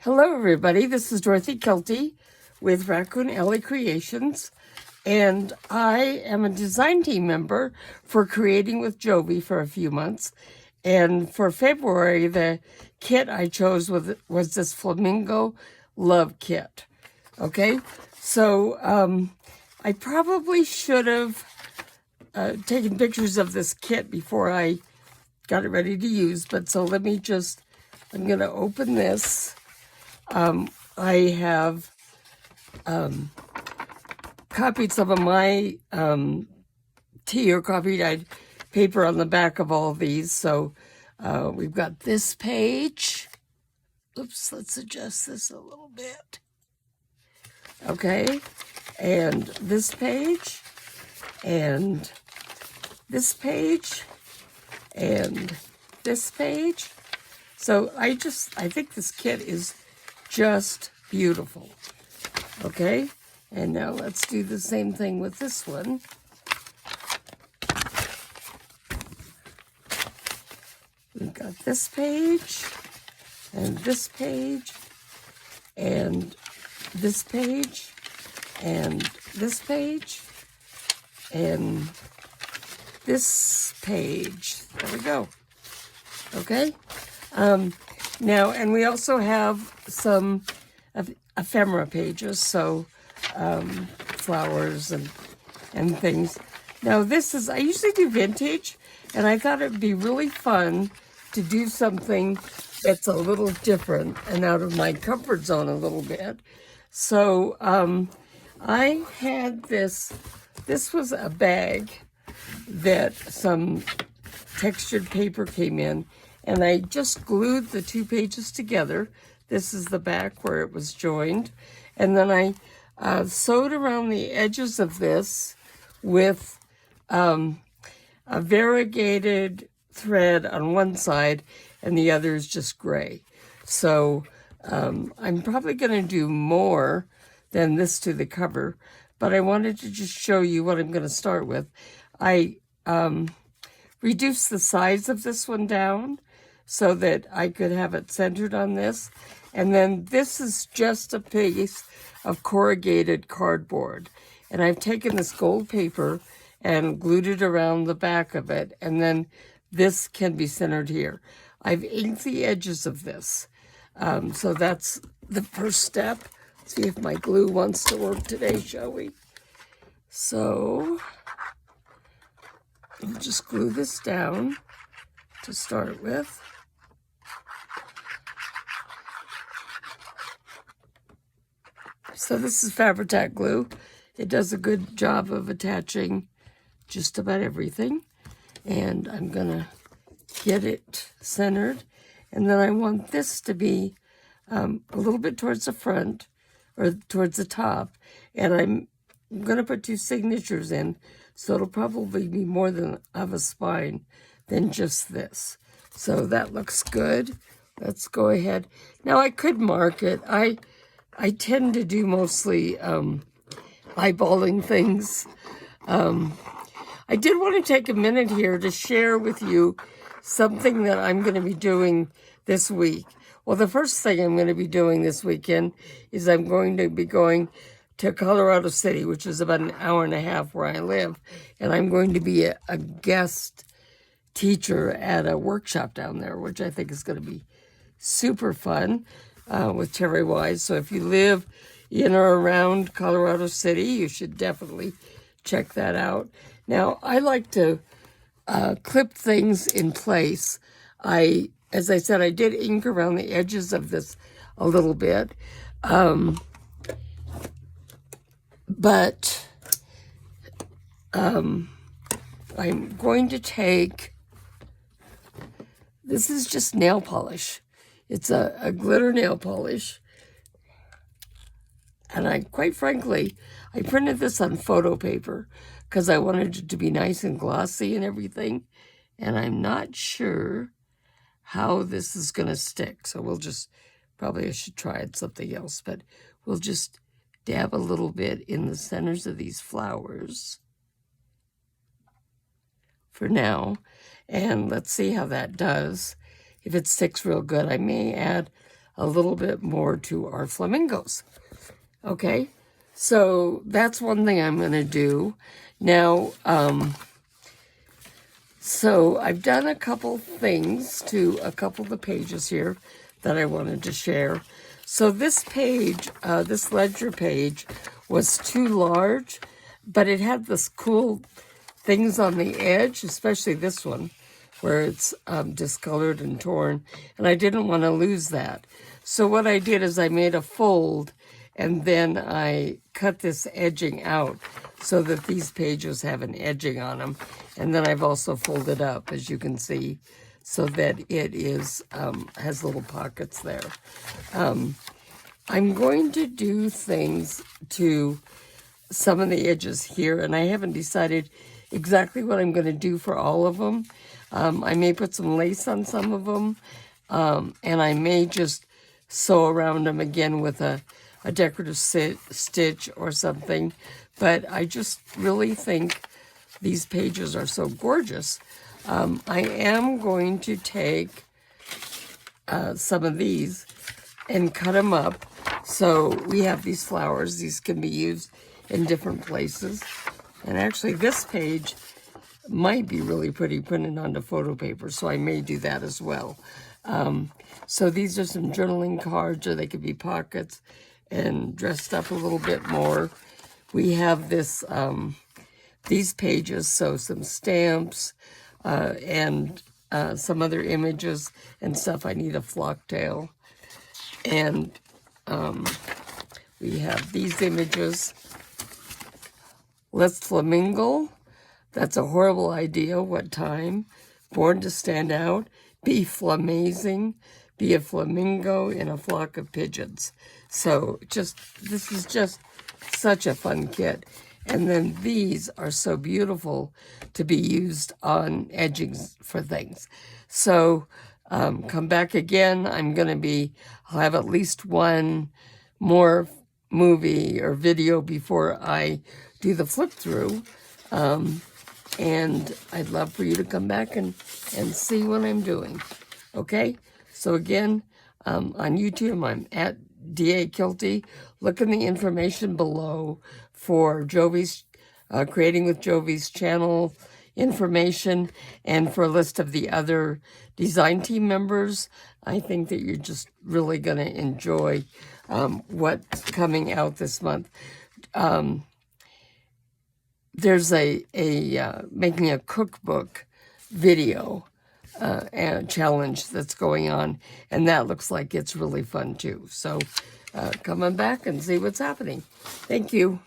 Hello, everybody. This is Dorothy Kelty with Raccoon Creations, and I am a design team member for Creating with Jovi for a few months. And for February, the kit I chose was this Flamingo Love kit. Okay, so I probably should have taken pictures of this kit before I got it ready to use, but so let me just, I'm going to open this. I have copied some of my tea or coffee dyed paper on the back of all of these. So we've got this page. Oops, let's adjust this a little bit. Okay, and this page, and this page, and this page. So I think this kit is just beautiful. Okay, and now let's do the same thing with this one. We've got this page, and this page, and this page, and this page, and this page. There we go. Okay. Now, and we also have some ephemera pages, so flowers and things. Now, this is, I usually do vintage, and I thought it would be really fun to do something that's a little different and out of my comfort zone a little bit. So I had this was a bag that some textured paper came in, and I just glued the two pages together. This is the back where it was joined. And then I sewed around the edges of this with a variegated thread on one side, and the other is just gray. So I'm probably going to do more than this to the cover, but I wanted to just show you what I'm going to start with. I reduced the size of this one down so that I could have it centered on this. And then this is just a piece of corrugated cardboard. And I've taken this gold paper and glued it around the back of it. And then this can be centered here. I've inked the edges of this. So that's the first step. Let's see if my glue wants to work today, shall we? So I'll just glue this down to start with. So this is Fabri-Tac glue. It does a good job of attaching just about everything. And I'm gonna get it centered. And then I want this to be a little bit towards the front or towards the top. And I'm gonna put two signatures in, so it'll probably be more than of a spine than just this. So that looks good. Let's go ahead. Now I could mark it. I tend to do mostly eyeballing things. I did want to take a minute here to share with you something that I'm going to be doing this week. Well, the first thing I'm going to be doing this weekend is I'm going to be going to Colorado City, which is about an hour and a half where I live. And I'm going to be a guest teacher at a workshop down there, which I think is going to be super fun. With Terry Wise. So if you live in or around Colorado City, you should definitely check that out. Now, I like to clip things in place. As I said, I did ink around the edges of this a little bit. But I'm going to take, this is just nail polish. It's a glitter nail polish. And quite frankly, I printed this on photo paper because I wanted it to be nice and glossy and everything. And I'm not sure how this is going to stick. So we'll just, probably I should try it something else, but we'll just dab a little bit in the centers of these flowers for now. And let's see how that does. If it sticks real good, I may add a little bit more to our flamingos. Okay, so that's one thing I'm going to do. Now, so I've done a couple things to a couple of the pages here that I wanted to share. So this page, this ledger page, was too large, but it had this cool things on the edge, especially this one, where it's discolored and torn, and I didn't want to lose that. So what I did is I made a fold, and then I cut this edging out so that these pages have an edging on them. And then I've also folded up, as you can see, so that it is has little pockets there. I'm going to do things to some of the edges here, and I haven't decided exactly what I'm going to do for all of them. I may put some lace on some of them, and I may just sew around them again with a decorative stitch or something. But I just really think these pages are so gorgeous. I am going to take some of these and cut them up. So we have these flowers. These can be used in different places. And actually this page might be really pretty printed onto photo paper, so I may do that as well. So these are some journaling cards, or they could be pockets and dressed up a little bit more. We have this, these pages, so some stamps and some other images and stuff. I need a flock tail. And we have these images. Let's flamingo. That's a horrible idea. What time? Born to stand out. Be flamazing. Be a flamingo in a flock of pigeons. So this is just such a fun kit. And then these are so beautiful to be used on edgings for things. So come back again. I'll have at least one more movie or video before I do the flip through. And I'd love for you to come back and see what I'm doing. Okay? So again, on YouTube, I'm at D.A. Kilty. Look in the information below for Jovi's, Creating with Jovi's channel information, and for a list of the other design team members. I think that you're just really going to enjoy what's coming out this month. There's a making a cookbook video and challenge that's going on, and that looks like it's really fun too. So come on back and see what's happening. Thank you.